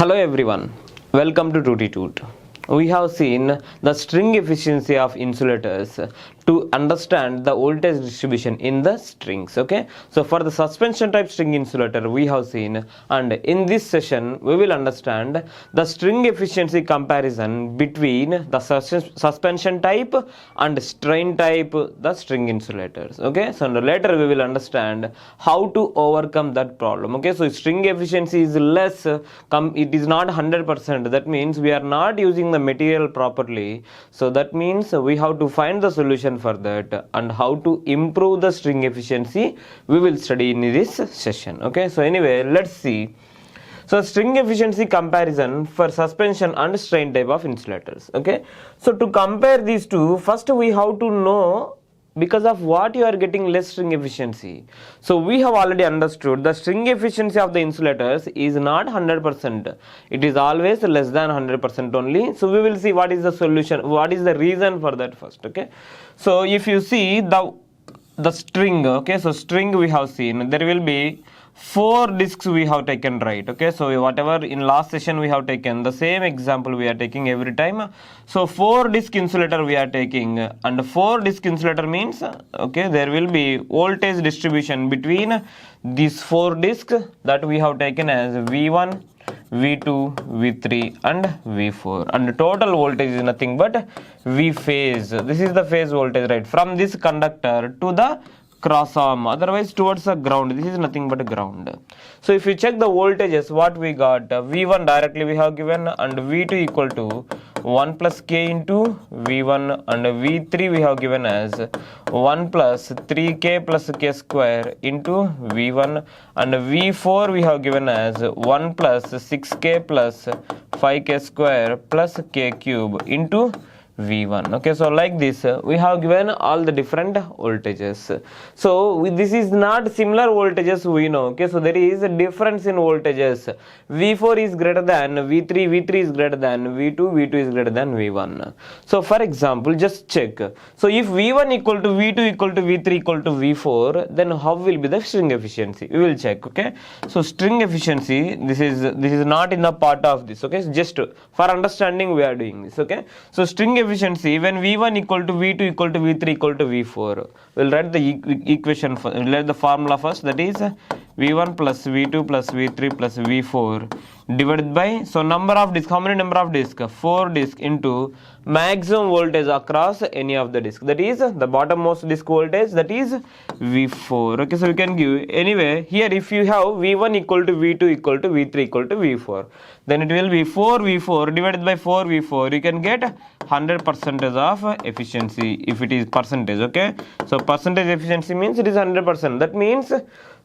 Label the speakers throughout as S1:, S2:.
S1: Hello everyone, welcome to Tuteetute. We have seen the string efficiency of insulators to understand the voltage distribution in the strings. Okay, so for the suspension type string insulator we have seen, and in this session we will understand the string efficiency comparison between the suspension type and strain type the string insulators. Okay, so later we will understand how to overcome that problem. Okay, so string efficiency is less, it is not 100%. That means we are not using the material properly, so that means we have to find the solution for that, and how to improve the string efficiency we will study in this session. Okay, so anyway, let's see. So string efficiency comparison for suspension and strain type of insulators. Okay, so to compare these two, first we have to know because of what you are getting less string efficiency. So we have already understood the string efficiency of the insulators is not 100%. It is always less than 100% only. So we will see what is the solution, what is the reason for that first. Okay, so if you see the string, okay, so string we have seen, there will be 4 discs we have taken, right? Okay, so whatever in last session we have taken, the same example we are taking every time. So 4 disc insulator we are taking, and 4 disc insulator means, okay, there will be voltage distribution between these 4 discs that we have taken as V1, V2, V3 and V4, and the total voltage is nothing but V phase. This is the phase voltage, right, from this conductor to the cross arm, otherwise towards the ground. This is nothing but ground. So if you check the voltages, what we got, V1 directly we have given, and V2 equal to 1 plus K into V1, and V3 we have given as 1 plus 3K plus K square into V1, and V4 we have given as 1 plus 6K plus 5K square plus K cube into V1. Okay, so like this we have given all the different voltages. So this is not similar voltages we know. Okay, so there is a difference in voltages. V4 is greater than V3, V3 is greater than V2, V2 is greater than V1. So for example, just check. So if V1 equal to V2 equal to V3 equal to V4, then how will be the string efficiency? We will check. Okay, so string efficiency, this is not in the part of this. Okay, just for understanding we are doing this. Okay, so string efficiency when V1 equal to V2 equal to V3 equal to V4, we'll write the equation, we'll write the formula first, that is V1 plus V2 plus V3 plus V4 divided by, so number of discs, how many number of discs? 4 discs into maximum voltage across any of the discs, that is the bottommost disc voltage, that is V4. Okay, so we can give, anyway here if you have V1 equal to V2 equal to V3 equal to V4, then it will be 4V4 divided by 4V4, you can get 100% of efficiency if it is percentage. Okay, so percentage efficiency means it is 100%. That means,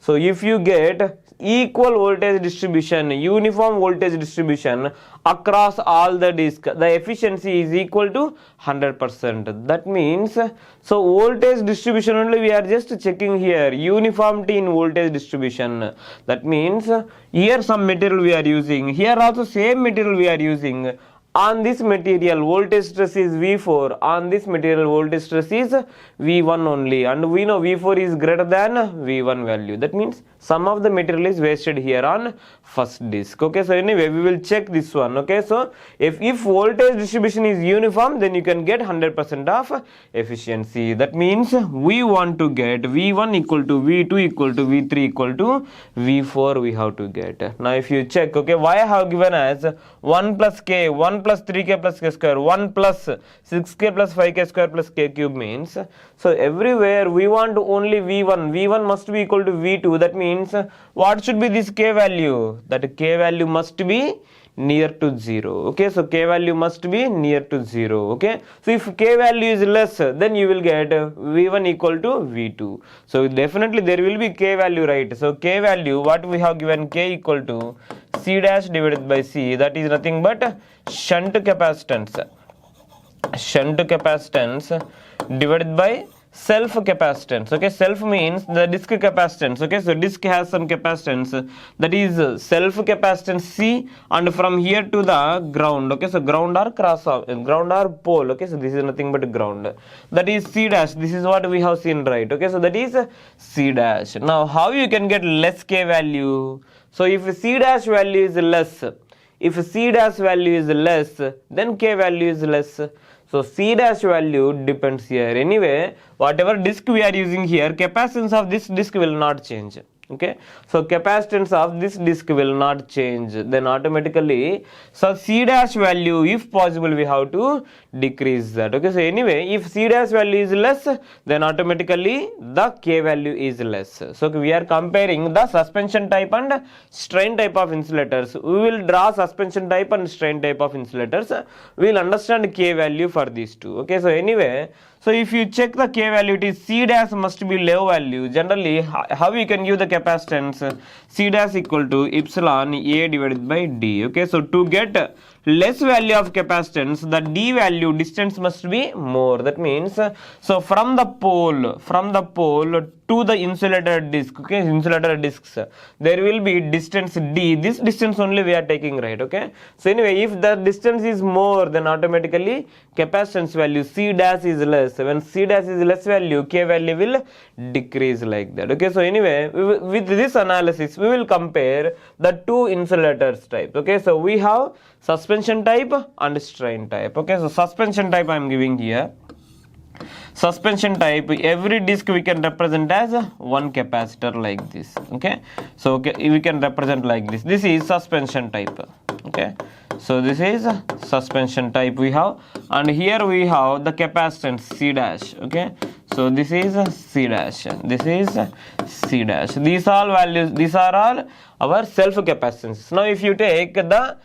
S1: so if you get equal voltage distribution, uniform voltage distribution across all the discs, the efficiency is equal to 100%. That means, so voltage distribution only we are just checking here, uniformity in voltage distribution. That means here some material we are using, here also same material we are using. On this material voltage stress is V4, on this material voltage stress is V1 only, and we know V4 is greater than V1 value. That means some of the material is wasted here on first disc. Okay, so anyway we will check this one. Okay, so if voltage distribution is uniform, then you can get 100% of efficiency. That means we want to get V1 equal to V2 equal to V3 equal to V4 we have to get. Now if you check, okay, why I have given as 1 plus K, 1 plus 3K plus K square, 1 plus 6K plus 5K square plus K cube means, so everywhere we want only V1, V1 must be equal to V2. That means what should be this K value? That K value must be near to 0. Okay, so K value must be near to 0. Okay, so if K value is less, then you will get V1 equal to V2. So definitely there will be K value, right? So K value, what we have given, K equal to C dash divided by C, that is nothing but shunt capacitance divided by self capacitance. Okay, self means the disc capacitance. Okay, so disc has some capacitance, that is self capacitance C, and from here to the ground. Okay, so ground or ground or pole. Okay, so this is nothing but ground, that is C dash. This is what we have seen, right? Okay, so that is C dash. Now how you can get less K value? So if C dash value is less, if C dash value is less, then K value is less. So C dash value depends here. Anyway, whatever disk we are using here, capacitance of this disk will not change. Okay, so capacitance of this disk will not change, then automatically, so C dash value, if possible, we have to decrease that. Okay, so anyway, if C dash value is less, then automatically the K value is less. So we are comparing the suspension type and strain type of insulators. We will draw suspension type and strain type of insulators. We will understand K value for these two. Okay, so anyway, so if you check the K value, it is C dash must be low value. Generally, how you can give the capacitance? C dash equal to epsilon A divided by D. Okay, so to get less value of capacitance, the D value distance must be more. That means, so from the pole to the insulator disc, okay, insulator discs, there will be distance D. This distance only we are taking, right? Okay, so anyway, if the distance is more, then automatically capacitance value C dash is less. When C dash is less value, K value will decrease like that. Okay, so anyway, with this analysis, we will compare the two insulators types. Okay, so we have suspension type and strain type. Okay, so suspension type I am giving here. Suspension type, every disc we can represent as one capacitor like this. Okay, so okay, we can represent like this. This is suspension type. Okay, so this is suspension type we have, and here we have the capacitance C dash. Okay, so this is C dash, this is C dash. These all values, these are all our self capacitances. Now if you take the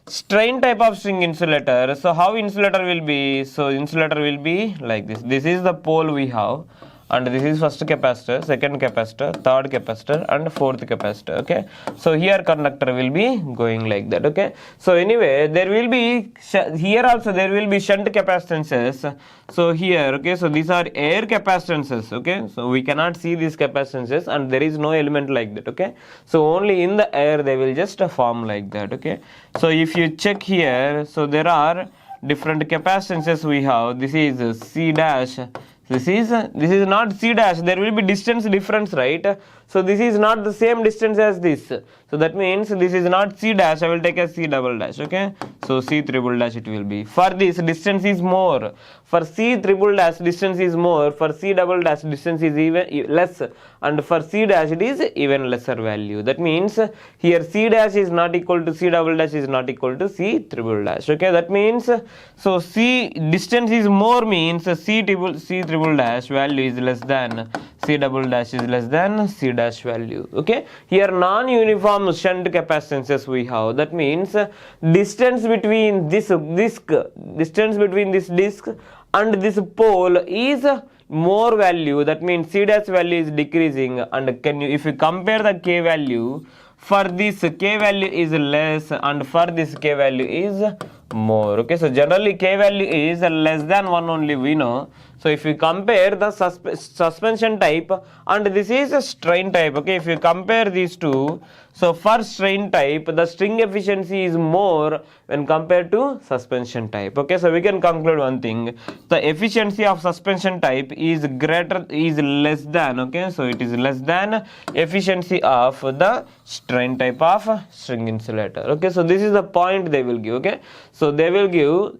S1: strain type of string insulator, so how insulator will be? So insulator will be like this. This is the pole we have, and this is first capacitor, second capacitor, third capacitor, and fourth capacitor. Okay, so here conductor will be going like that. Okay, so anyway, there will be here also there will be shunt capacitances. So here, okay, so these are air capacitances. Okay, so we cannot see these capacitances, and there is no element like that. Okay, so only in the air they will just form like that. Okay, so if you check here, so there are different capacitances we have. This is C dash. This is not C dash. There will be distance difference, right? So this is not the same distance as this. So that means this is not C dash. I will take a C double dash. Okay. So C triple dash it will be. For this distance is more. For C triple dash distance is more. For C double dash distance is even less. And for C dash it is even lesser value. That means here C dash is not equal to C double dash is not equal to C triple dash. Okay. That means so C distance is more means C triple dash value is less than C double dash is less than C dash value. Okay, here non-uniform shunt capacitances we have. That means distance between this disc and this pole is more value. That means C dash value is decreasing, and if you compare the K value, for this K value is less, and for this K value is more. Okay, so generally K value is less than 1 only we know. So if you compare the suspension type and this is a strain type, okay, if you compare these two, so for strain type the string efficiency is more when compared to suspension type. Okay, so we can conclude one thing: the efficiency of suspension type is less than, okay, so it is less than efficiency of the strain type of string insulator. Okay, so this is the point they will give. Okay, so they will give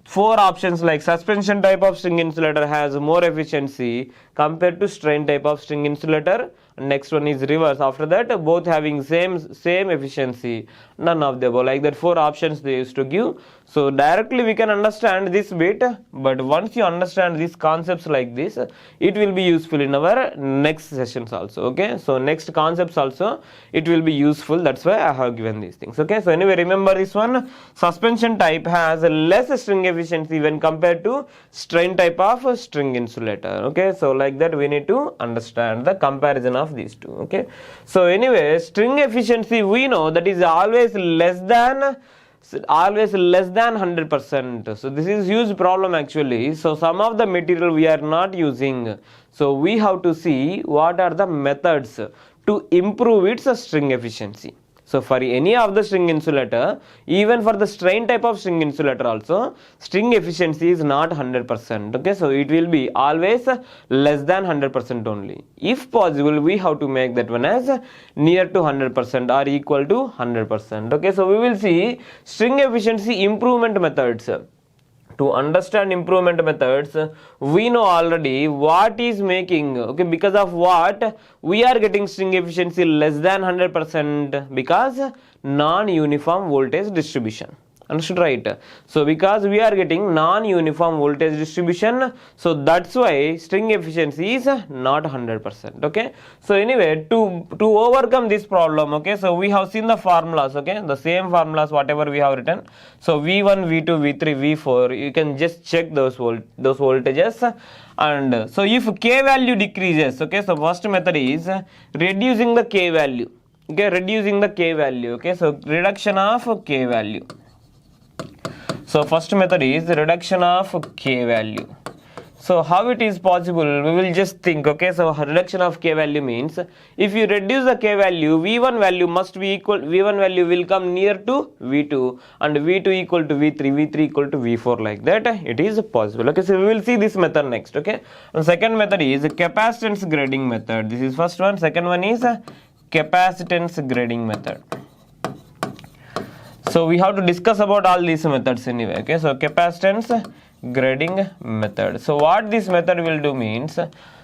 S1: 4 options like suspension type of string insulator has more efficiency compared to strain type of string insulator. Next one is reverse. After that, both having same efficiency. None of the above. Like that, 4 options they used to give. So directly we can understand this bit, but once you understand these concepts like this, it will be useful in our next sessions also. Okay, so next concepts also it will be useful. That's why I have given these things. Okay, so anyway, remember this one: suspension type has less string efficiency when compared to strain type of string insulator. Okay, so like that we need to understand the comparison of these two. Okay, so anyway, string efficiency we know that is always less than 100%. So this is huge problem actually. So some of the material we are not using, so we have to see what are the methods to improve its string efficiency. So for any of the string insulator, even for the strain type of string insulator also, string efficiency is not 100%. Okay, so it will be always less than 100% only. If possible, we have to make that one as near to 100% or equal to 100%. Okay, so we will see string efficiency improvement methods. To understand improvement methods, we know already what is making, okay, because of what we are getting string efficiency less than 100%, because non-uniform voltage distribution. Understood, right? So because we are getting non-uniform voltage distribution, so that's why string efficiency is not 100%. Okay, so anyway, to overcome this problem, okay, so we have seen the formulas, okay, the same formulas whatever we have written. So V1, V2, V3, V4, you can just check those voltages. And so if K value decreases, okay, so first method is reducing the K value. Okay, reducing the K value. Okay, so reduction of K value. So first method is reduction of K value. So how it is possible, we will just think. Okay, so reduction of K value means if you reduce the K value, V1 value must be equal, V1 value will come near to V2 and V2 equal to V3, V3 equal to V4, like that it is possible. Okay, so we will see this method next. Okay, and second method is capacitance grading method. This is first one. Second one is capacitance grading method. So we have to discuss about all these methods anyway. Okay, so capacitance grading method. So what this method will do means,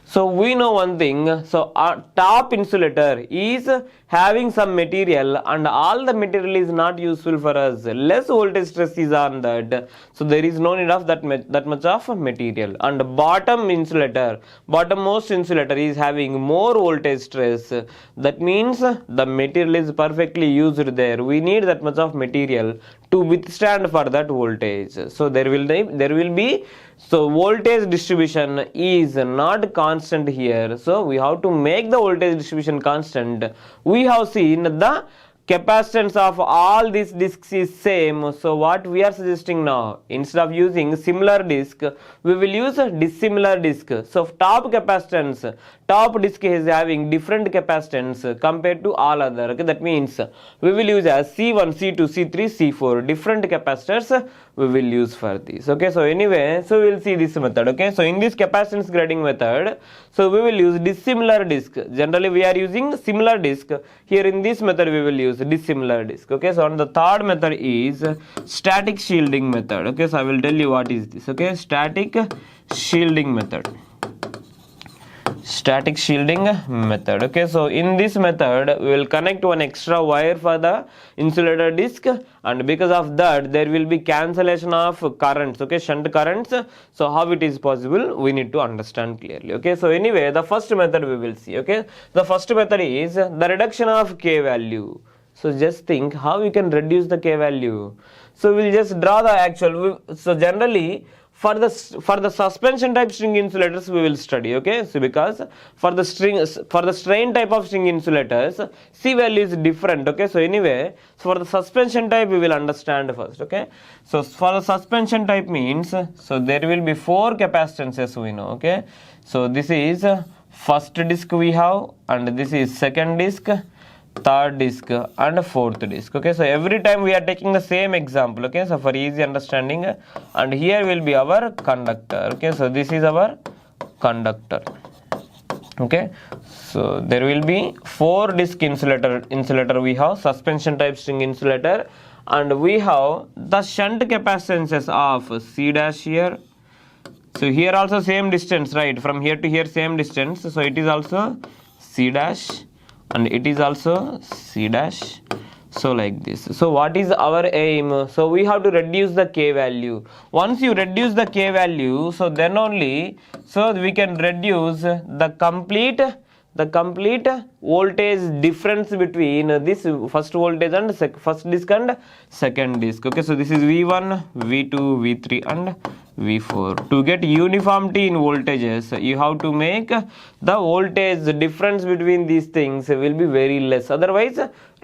S1: so we know one thing. So our top insulator is having some material and all the material is not useful for us. Less voltage stress is on that. So there is no need of that much of material. And bottom insulator, bottommost insulator is having more voltage stress. That means the material is perfectly used there. We need that much of material to withstand for that voltage. So there will be so voltage distribution is not constant here. So we have to make the voltage distribution constant. We have seen the capacitance of all these discs is same. So what we are suggesting now, instead of using similar disc, we will use a dissimilar disc. So top capacitance, top disc is having different capacitance compared to all other. Okay, that means we will use as C1, C2, C3, C4 different capacitors we will use for this. Okay, so anyway, so we will see this method. Okay, so in this capacitance grading method, so we will use dissimilar disc. Generally we are using similar disc. Here in this method we will use dissimilar disc. Okay, so on the third method is static shielding method. Okay, so I will tell you what is this. Okay, static shielding method. Static shielding method. Okay, so in this method we will connect one extra wire for the insulator disc, and because of that there will be cancellation of currents. Okay, shunt currents. So how it is possible, we need to understand clearly. Okay, so anyway, the first method we will see. Okay, the first method is the reduction of K value. So just think how you can reduce the K value. So we'll just draw the actual. So generally for the suspension type string insulators we will study. Okay, so because for the strain type of string insulators, C value is different. Okay, so anyway, so for the suspension type we will understand first. Okay, so for the suspension type means, so there will be 4 capacitances we know. Okay, so this is first disc we have, and this is second disc, third disc and fourth disc. Okay, so every time we are taking the same example. Okay, so for easy understanding, and here will be our conductor. Okay, so this is our conductor. Okay, so there will be 4 disc insulator we have, suspension type string insulator, and we have the shunt capacitances of C dash here. So here also same distance, right, from here to here same distance, so it is also C dash and it is also C dash. So like this. So what is our aim? So we have to reduce the K value. Once you reduce the K value, so then only, so we can reduce the complete voltage difference between this first voltage and first disc and second disc. Okay, so this is V1, V2, V3 and V4. To get uniformity in voltages, you have to make the voltage difference between these things will be very less. Otherwise,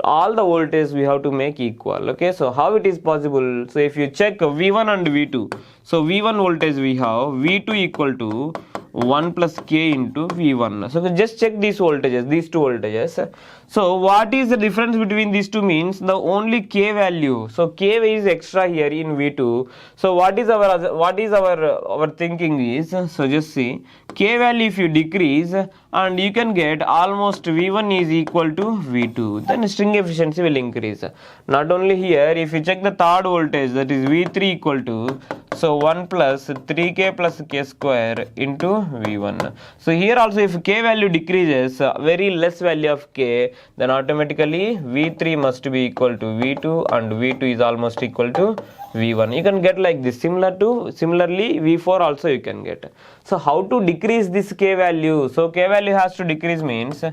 S1: all the voltage we have to make equal. Okay, so how it is possible? So if you check V1 and V2, so V1 voltage we have V2 equal to 1 plus K into V1. So just check these voltages, these two voltages. So what is the difference between these two means the only k value. So k is extra here in V2. So what is our thinking is, so just see k value if you decrease and you can get almost V1 is equal to V2, then string efficiency will increase. Not only here, if you check the third voltage, that is V3 equal to, so 1 plus 3k plus k square into V1. So here also if k value decreases, very less value of k, then automatically V3 must be equal to V2 and V2 is almost equal to V1. You can get like this. Similarly V4 also you can get. So how to decrease this k value? So k value has to decrease means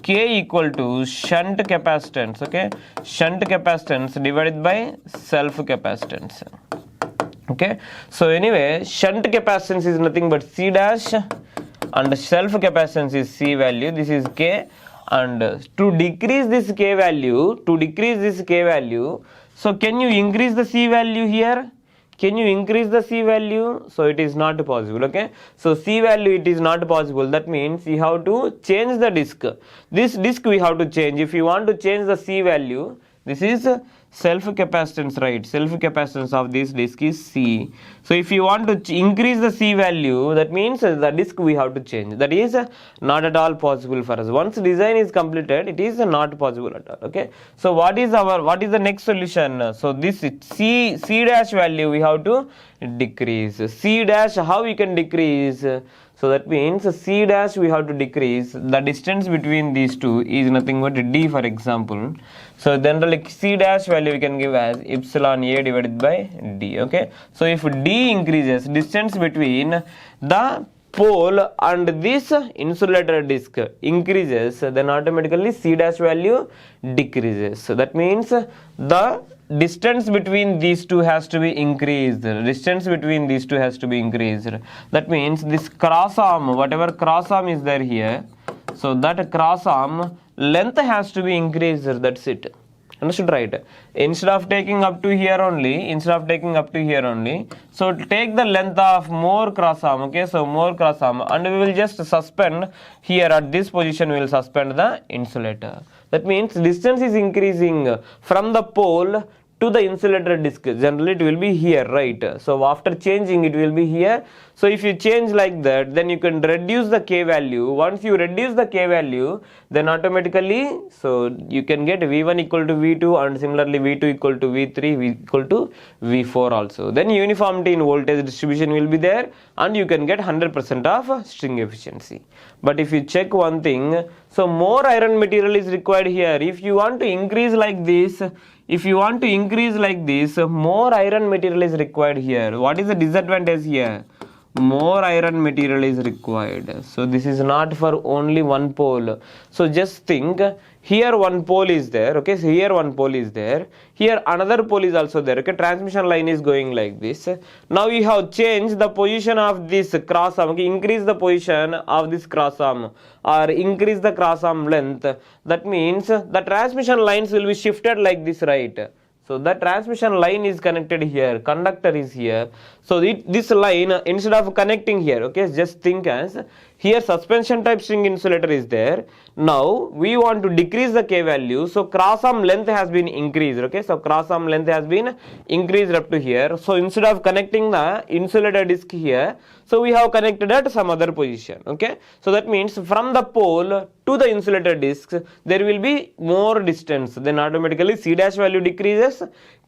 S1: k equal to shunt capacitance, okay, shunt capacitance divided by self capacitance. Okay, so anyway, shunt capacitance is nothing but C dash and self capacitance is C value. This is K, and to decrease this K value, so can you increase the C value here? Can you increase the C value? So it is not possible. Okay, so C value it is not possible. That means you have to change the disk. This disk we have to change. If you want to change the C value, this is self capacitance, right? Self capacitance of this disk is C. So if you want to increase the C value, that means the disk we have to change. That is not at all possible for us. Once design is completed, it is not possible at all. Okay, so what is the next solution? So this C dash value we have to decrease. C dash, how we can decrease? So that means C dash we have to decrease. The distance between these two is nothing but D, for example. So then like C dash value we can give as epsilon A divided by D. Okay, so if D increases, distance between the pole and this insulator disk increases, then automatically C dash value decreases. So that means the distance between these two has to be increased. Distance between these two has to be increased. That means this cross arm, whatever cross arm is there here, so that cross arm length has to be increased. That's it. Understood, right? Instead of taking up to here only, so take the length of more cross arm. Okay, so more cross arm, and we will just suspend here at this position. We will suspend the insulator. That means distance is increasing from the pole to the insulator disk. Generally it will be here, right? So after changing it will be here. So if you change like that, then you can reduce the k value. Once you reduce the k value, then automatically so you can get V1 equal to V2, and similarly V2 equal to V3, V equal to V4 also. Then uniformity in voltage distribution will be there, and you can get 100% of string efficiency. But if you check one thing, so more iron material is required here. If you want to increase like this, more iron material is required here. What is the disadvantage here? More iron material is required. So this is not for only one pole. So just think, here one pole is there. Okay, so here one pole is there. Here another pole is also there. Okay, transmission line is going like this. Now you have changed the position of this cross arm. Okay, increase the position of this cross arm or increase the cross arm length. That means the transmission lines will be shifted like this, right? So the transmission line is connected here, conductor is here. So this line, instead of connecting here, okay, just think as here suspension type string insulator is there. Now we want to decrease the k value. So cross arm length has been increased. Okay, so cross arm length has been increased up to here. So instead of connecting the insulator disc here, so we have connected at some other position. Okay, so that means from the pole to the insulator disc there will be more distance. Then automatically C dash value decreases,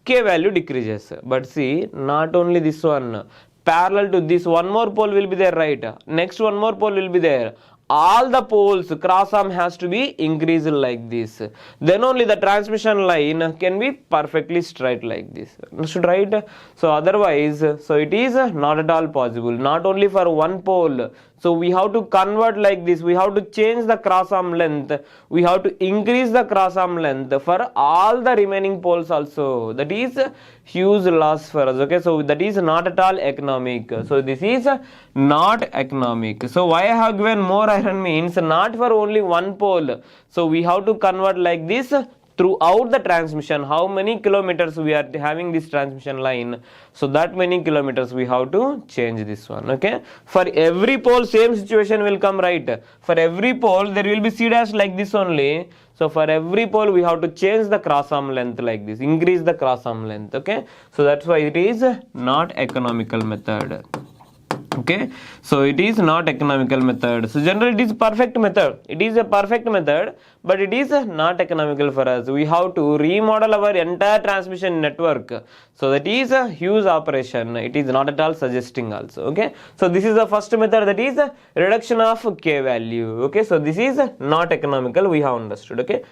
S1: k value decreases. But see, not only this one, parallel to this one more pole will be there, right? Next one more pole will be there. All the poles cross arm has to be increased like this. Then only the transmission line can be perfectly straight like this. Understood, right? So otherwise, so it is not at all possible. Not only for one pole. So we have to convert like this. We have to change the cross arm length. We have to increase the cross arm length for all the remaining poles also. That is huge loss for us. Okay, so that is not at all economic. So this is not economic. So why I have given more iron means not for only one pole. So we have to convert like this throughout the transmission, how many kilometers we are having this transmission line, so that many kilometers we have to change this one. Okay, for every pole same situation will come, right? For every pole there will be C dash like this only. So for every pole we have to change the cross arm length like this, increase the cross arm length. Okay, so that's why it is not economical method. Okay, so it is not economical method. So generally it is perfect method. It is a perfect method, but it is not economical for us. We have to remodel our entire transmission network. So that is a huge operation. It is not at all suggesting also. Okay, so this is the first method, that is reduction of K value. Okay, so this is not economical, we have understood. Okay.